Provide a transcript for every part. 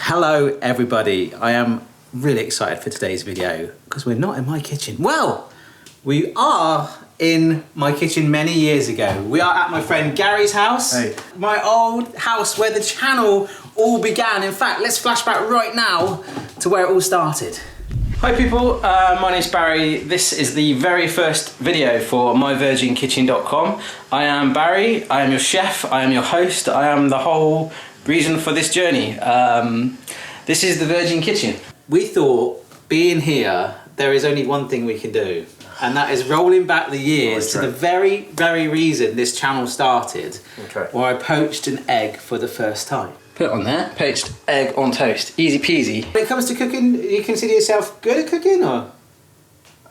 Hello everybody, I am really excited for today's video because we're not in my kitchen. Well, we are in my kitchen many years ago. We are at my friend Gary's house. Hey. My old house where the channel all began. In fact, let's flash back right now to where it all started. Hi people, my name's Barry. This is the very first video for myvirginkitchen.com. I am Barry, I am your chef, I am your host, I am the whole reason for this journey. This is the Virgin Kitchen. We thought, being here, there is only one thing we can do, and that is rolling back the years to the very, very reason this channel started, where I poached an egg for the first time. Put it on there, poached egg on toast, easy peasy. When it comes to cooking, you consider yourself good at cooking, or?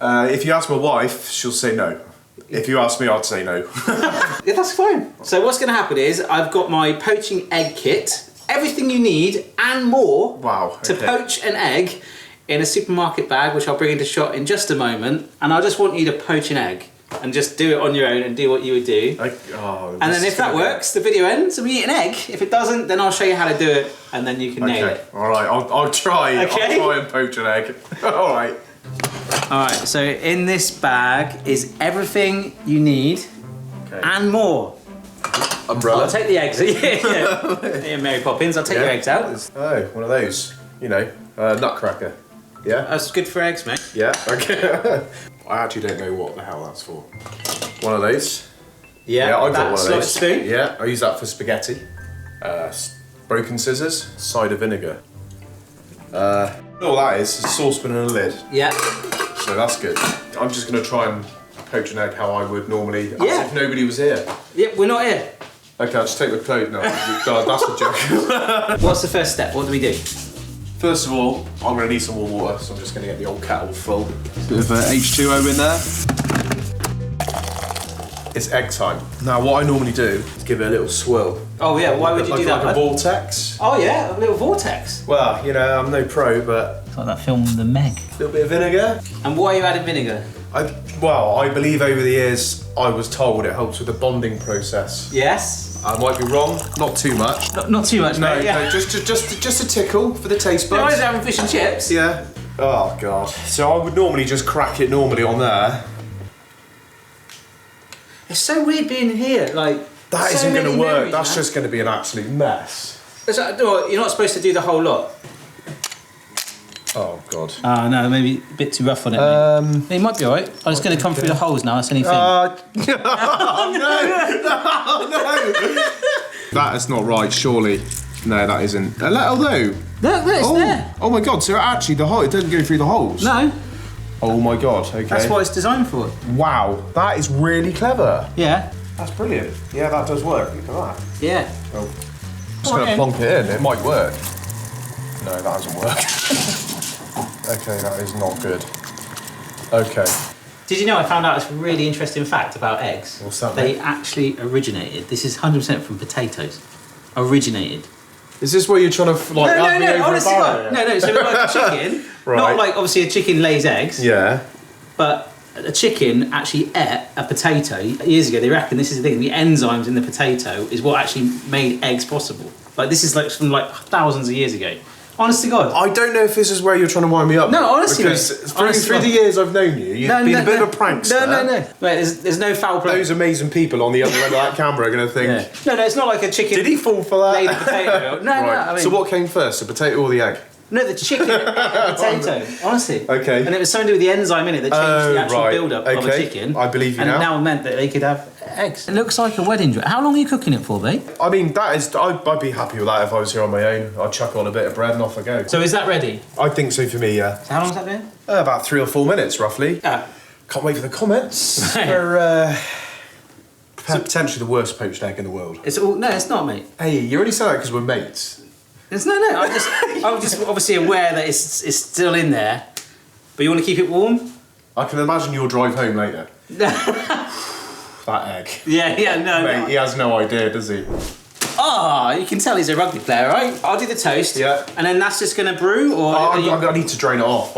If you ask my wife, she'll say no. If you ask me, I'd say no. Yeah, that's fine. So what's going to happen is I've got my poaching egg kit, everything you need and more to poach an egg in a supermarket bag, which I'll bring into shot in just a moment. And I just want you to poach an egg and just do it on your own and do what you would do. And then if that works, the video ends and we eat an egg. If it doesn't, then I'll show you how to do it and then you can nail it. All right, I'll try. Okay. I'll try and poach an egg. All right. All right, so in this bag is everything you need and more. Umbrella. I'll take the eggs. Yeah, Mary Poppins, I'll take your eggs out. Oh, one of those. You know, nutcracker. Yeah? That's good for eggs, mate. Yeah? Okay. I actually don't know what the hell that's for. One of those. Yeah, I got one of those. Spoon. Yeah, I use that for spaghetti. Broken scissors, cider vinegar. All that is a saucepan and a lid. Yeah. So that's good. I'm just going to try and poach an egg how I would normally, as if nobody was here. Yeah, we're not here. Okay, I'll just take the clothes now. God, that's a joke. What's the first step? What do we do? First of all, I'm going to need some warm water, so I'm just going to get the old kettle full. Bit of H2O in there. It's egg time. Now, what I normally do is give it a little swirl. Oh yeah, why would you do that? Like a vortex. Oh yeah, a little vortex. Well, you know, I'm no pro, but... It's like that film, The Meg. A little bit of vinegar. And why are you adding vinegar? I believe over the years, I was told it helps with the bonding process. Yes. I might be wrong, not too much. Not too much, mate. No, just a tickle for the taste buds. I was having fish and chips. Yeah. Oh God. So I would normally just crack it normally on there. It's so weird being here, like... That isn't going to work, that's just going to be an absolute mess. You're not supposed to do the whole lot. Oh God. Oh no, maybe a bit too rough on it. It might be alright. I'm just going to come through the holes now, that's anything. Oh no! That is not right, surely. No, that isn't. Although... Look, it's there. Oh my God, so actually it doesn't go through the holes? No. Oh my God, okay. That's what it's designed for. Wow, that is really clever. Yeah. That's brilliant. Yeah, that does work. Look at that. Yeah. Well, just going to plonk it in. It might work. No, that doesn't work. Okay, that is not good. Okay. Did you know I found out this really interesting fact about eggs? What's that? They actually originated. This is 100% from potatoes. Originated. Is this where you're trying to No, honestly, no. So like a chicken, not like obviously a chicken lays eggs. Yeah. But a chicken actually ate a potato years ago. They reckon this is the thing. The enzymes in the potato is what actually made eggs possible. Like this is like from like thousands of years ago. Honest to God. I don't know if this is where you're trying to wind me up. No, honestly. Because through the years I've known you, you've been a bit of a prankster. No. Wait, there's no foul play. Those amazing people on the other end of that camera are going to think... Yeah. No, it's not like a chicken... Did he fall for that? Laid a potato. No, I mean... So what came first, the potato or the egg? No, the chicken ate a potato, honestly. Okay. And it was something to do with the enzyme in it that changed the actual build-up of a chicken. I believe you and now. And it now meant that they could have eggs. It looks like a wedding dress. How long are you cooking it for, babe? I mean, that is... I'd be happy with that if I was here on my own. I'd chuck on a bit of bread and off I go. So is that ready? I think so for me, yeah. So how long's that been? About 3 or 4 minutes, roughly. Yeah. Can't wait for the comments. For potentially the worst poached egg in the world. No, it's not, mate. Hey, you already said that because we're mates. No. I'm just obviously aware that it's still in there. But you want to keep it warm? I can imagine your drive home later. That egg. Yeah, no. Mate, he has no idea, does he? Oh, you can tell he's a rugby player, right? I'll do the toast. Yeah. And then that's just going to brew, or... I need to drain it off.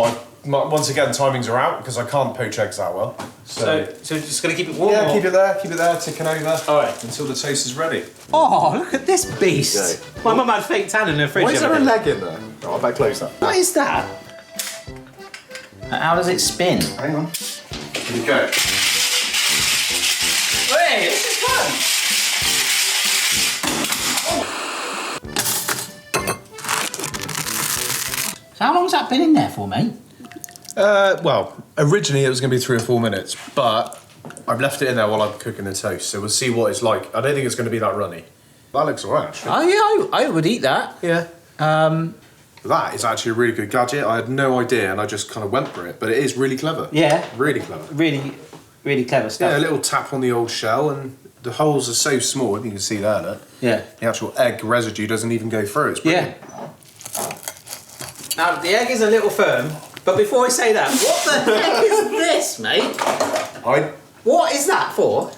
Once again, timings are out because I can't poach eggs that well. So just going to keep it warm? Yeah, keep it there, ticking over. All right. Until the toast is ready. Oh, look at this beast. Okay. My mum had fake tan in her fridge. Why is there a leg in there? Oh, I better close that. What is that? How does it spin? Hang on. Here we go. Hey, this is fun! So how long's that been in there for, mate? Well, originally it was going to be 3 or 4 minutes, but I've left it in there while I'm cooking the toast, so we'll see what it's like. I don't think it's going to be that runny. That looks alright, actually. Oh yeah, I would eat that. Yeah. That is actually a really good gadget. I had no idea, and I just kind of went for it, but it is really clever. Yeah. Really clever. Really, really clever stuff. Yeah, a little tap on the old shell, and the holes are so small, you can see there, look. Yeah. The actual egg residue doesn't even go through. It's brilliant. Yeah. Now, the egg is a little firm, but before I say that, what the heck is this, mate? What is that for?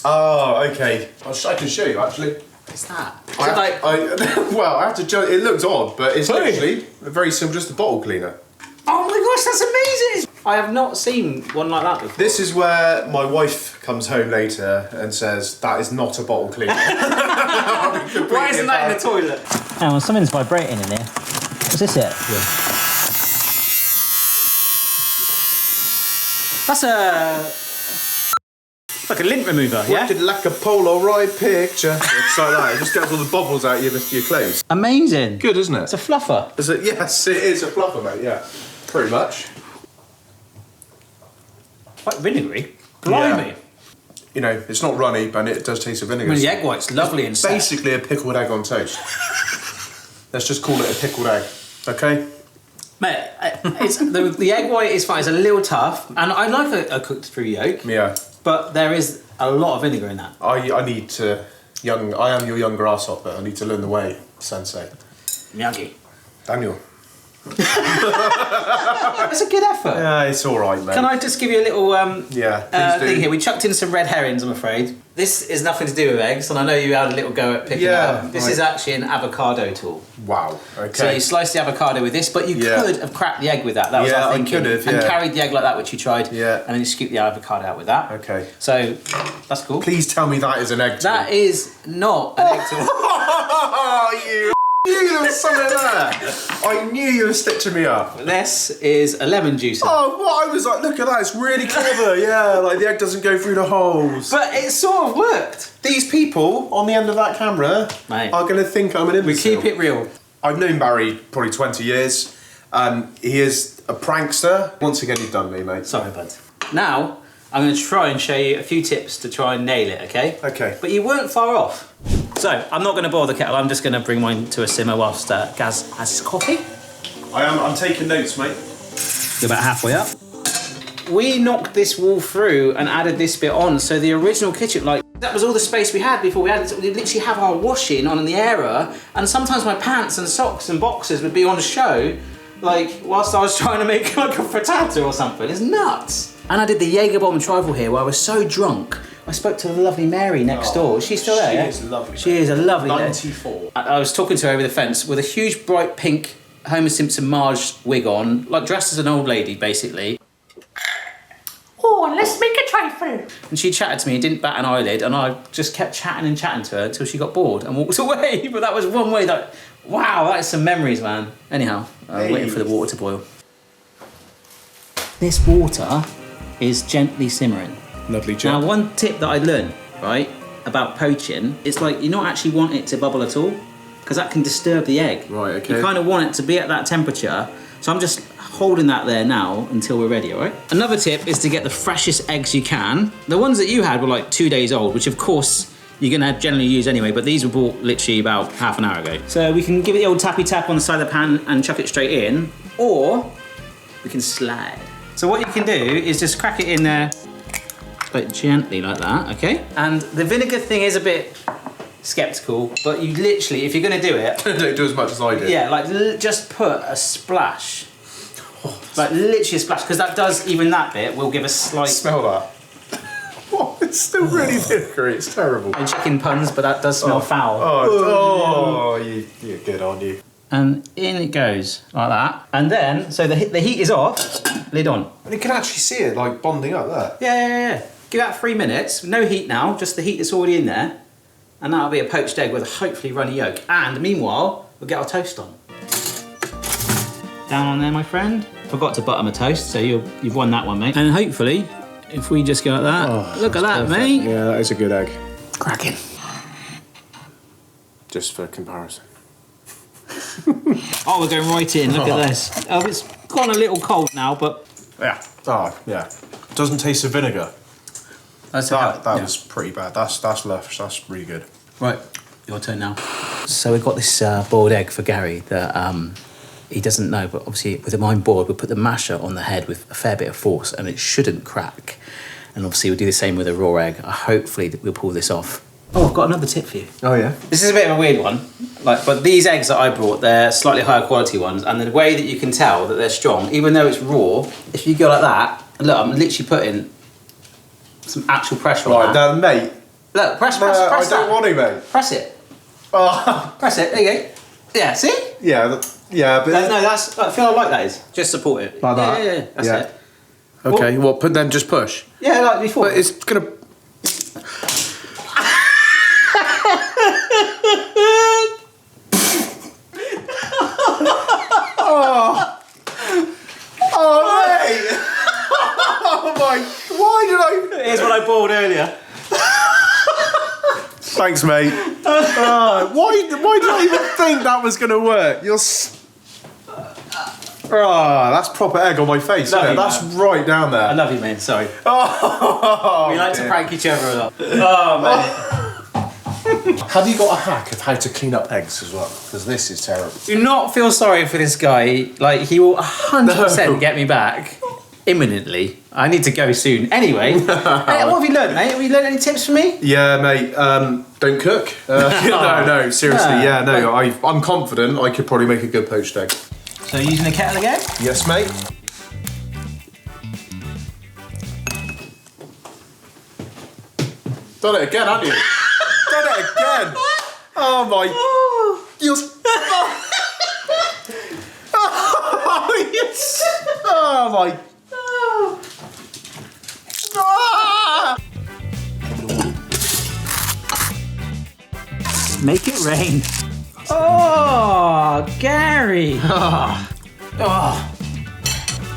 Oh, okay. I can show you, actually. What's that? Well, I have to judge. It looks odd, but it's actually very simple, just a bottle cleaner. Oh my gosh, that's amazing! I have not seen one like that before. This is where my wife comes home later and says, that is not a bottle cleaner. Why isn't that in the toilet? Hang on, something's vibrating in here. Is this it? Yeah. That's like a lint remover, yeah? Looking like a Polaroid picture. It's like that. It just gets all the bubbles out of your clothes. Amazing. Good, isn't it? It's a fluffer. Is it? Yes, it is a fluffer, mate. Yeah, pretty much. Quite vinegary. Blimey. Yeah. You know, it's not runny, but it does taste of vinegar. I mean, the egg white's lovely and set. Basically a pickled egg on toast. Let's just call it a pickled egg, okay? Mate, the egg white is fine. It's a little tough, and I like a cooked through yolk. Yeah. But there is a lot of vinegar in that. I need to I am your young grasshopper. I need to learn the way, Sensei. Miyagi. Daniel. It's a good effort. Yeah, it's all right, mate. Can I just give you a little please do. thing here? We chucked in some red herrings, I'm afraid. This is nothing to do with eggs, and I know you had a little go at picking it up. This is actually an avocado tool. Wow, okay. So you slice the avocado with this, but you could have cracked the egg with that. That was our thinking. I could have, and carried the egg like that, which you tried. Yeah. And then you scoop the avocado out with that. Okay. So that's cool. Please tell me that is an egg tool. That is not an egg tool. Oh, you knew there was something there. I knew you were stitching me up. This is a lemon juicer. Oh, what? I was like, look at that, it's really clever. Yeah, like the egg doesn't go through the holes. But it sort of worked. These people on the end of that camera Mate. are going to think I'm an imbecile. We keep it real. I've known Barry probably 20 years. He is a prankster. Once again, you've done me, mate. Sorry, bud. Now, I'm going to try and show you a few tips to try and nail it, okay? Okay. But you weren't far off. So, I'm not going to boil the kettle. I'm just going to bring mine to a simmer whilst Gaz has his coffee. I'm taking notes, mate. You're about halfway up. We knocked this wall through and added this bit on. So the original kitchen, like, that was all the space we had before we had it. We literally have our washing on in the area, and sometimes my pants and socks and boxers would be on show, like, whilst I was trying to make like a frittata or something. It's nuts. And I did the Jaeger bomb trifle here where I was so drunk. I spoke to the lovely Mary next door. Is she still there? She is lovely. She is a lovely 94. I was talking to her over the fence with a huge bright pink Homer Simpson Marge wig on, like dressed as an old lady basically. Oh, let's make a trifle. And she chatted to me, didn't bat an eyelid, and I just kept chatting and chatting to her until she got bored and walked away. But that was one way that, wow, that is some memories, man. Anyhow, I'm waiting for the water to boil. This water is gently simmering. Lovely job. Now, one tip that I learned, right, about poaching, it's like you don't actually want it to bubble at all, because that can disturb the egg. Right, okay. You kind of want it to be at that temperature. So I'm just holding that there now until we're ready, all right? Another tip is to get the freshest eggs you can. The ones that you had were like 2 days old, which of course you're gonna generally use anyway, but these were bought literally about half an hour ago. So we can give it the old tappy tap on the side of the pan and chuck it straight in, or we can slide. So what you can do is just crack it in there, like gently like that, okay? And the vinegar thing is a bit skeptical, but you literally, if you're gonna do it, Don't do as much as I did. yeah, like just put a splash. Like literally a splash, because that does, even that bit will give a slight... Smell that. Oh, it's still really vinegary, it's terrible. No chicken puns, but that does smell foul. You're good, aren't you? And in it goes, like that. And then, so the heat is off, lid on. And you can actually see it like bonding up there. Yeah. Give that 3 minutes, no heat now, just the heat that's already in there. And that'll be a poached egg with a hopefully runny yolk. And meanwhile, we'll get our toast on. down on there, my friend. Forgot to butter my toast, so you've won that one, mate. And hopefully, if we just go like that, look at that, perfect. mate. Yeah, that is a good egg. Cracking. Just for comparison. Oh, we're going right in. Look at this. Oh, it's gone a little cold now, but Yeah. Oh, yeah. Doesn't taste of vinegar. That was pretty bad. That's lush. That's really good. Right, your turn now. So we've got this boiled egg for Gary that he doesn't know, but obviously with the mind boiled, we'll put the masher on the head with a fair bit of force and it shouldn't crack. And obviously we'll do the same with a raw egg. Hopefully we'll pull this off. Oh, I've got another tip for you. Oh, yeah? This is a bit of a weird one, but these eggs that I brought, they're slightly higher quality ones, and the way that you can tell that they're strong, even though it's raw, if you go like that, look, I'm literally putting some actual pressure on that. Right, now, mate. Look, press I that. don't want to, mate. Press it. Oh. Press it, there you go. Yeah, see? Yeah, but... No, that's, I feel like that is. Just support it. Like that? Yeah, that's it. Okay, then just push? Yeah, like before. But it's gonna... Oh, mate! Oh my! Why did I? Here's what I boiled earlier. Thanks, mate. Why did I even think that was gonna work? That's proper egg on my face. Isn't it? That's right down there. I love you, man. Sorry. Oh, We like to prank each other a lot. Oh, man. Have you got a hack of how to clean up eggs as well? Because this is terrible. Do not feel sorry for this guy. Like, he will 100% get me back imminently. I need to go soon. Anyway, hey, what have you learned, mate? Have you learned any tips from me? Yeah, mate. Don't cook. No, seriously. Yeah, no. I'm confident I could probably make a good poached egg. So you're using a kettle again? Yes, mate. Done it again, haven't you? Done it again. Oh my. You're. Oh, yes. Oh my. Ah! Make it rain. Oh, Gary. Oh.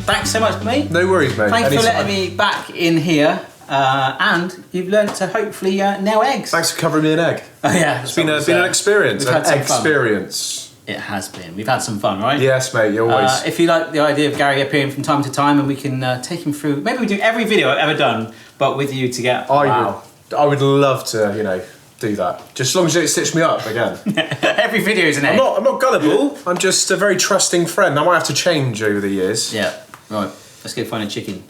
Thanks so much, mate. No worries, mate. Thanks for letting me back in here. And you've learned to hopefully nail eggs. Thanks for covering me an egg. Oh, yeah. It's been an experience. We've had some fun. Experience. It has been. We've had some fun, right? Yes, mate. You always. If you like the idea of Gary appearing from time to time, and we can take him through. Maybe we do every video I've ever done, but with you to get. I would love to, do that. Just as long as you don't stitch me up again. Every video is an egg. I'm not gullible. I'm just a very trusting friend. I might have to change over the years. Yeah. Right. Let's go find a chicken.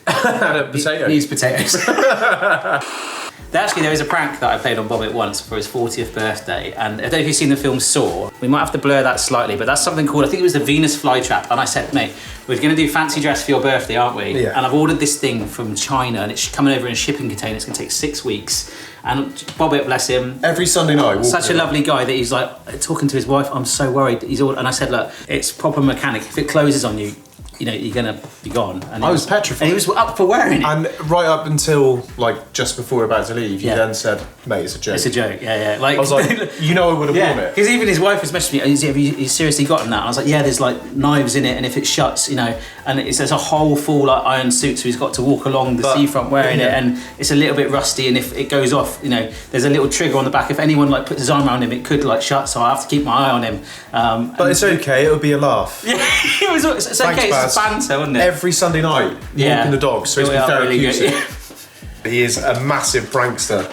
And a potato. Needs potatoes. Actually, there was a prank that I played on Bobbit once for his 40th birthday, and I don't know if you've seen the film Saw. We might have to blur that slightly, but that's something called, I think it was the Venus flytrap, and I said, mate, we're going to do fancy dress for your birthday, aren't we? Yeah. And I've ordered this thing from China, and it's coming over in a shipping container. It's going to take 6 weeks. And Bobbit, bless him. Every Sunday night. Such a lovely guy that he's like talking to his wife. I'm so worried. And I said, look, it's proper mechanic. If it closes on you, you're gonna be gone. And I was petrified. And he was up for wearing it. And right up until just before we were about to leave, you then said, "Mate, it's a joke." It's a joke. Yeah. Like I was like, I would have worn it. Because even his wife was messaging me. Have you seriously gotten that? And I was like, yeah. There's knives in it, and if it shuts, and there's a whole full iron suit, so he's got to walk along the seafront wearing it, and it's a little bit rusty. And if it goes off, there's a little trigger on the back. If anyone puts his arm around him, it could shut. So I have to keep my eye on him. But it's okay. It'll be a laugh. Yeah, it's okay. It's banter, wasn't it? Every Sunday night, walking the dog, so it's been therapeutic. He is a massive prankster.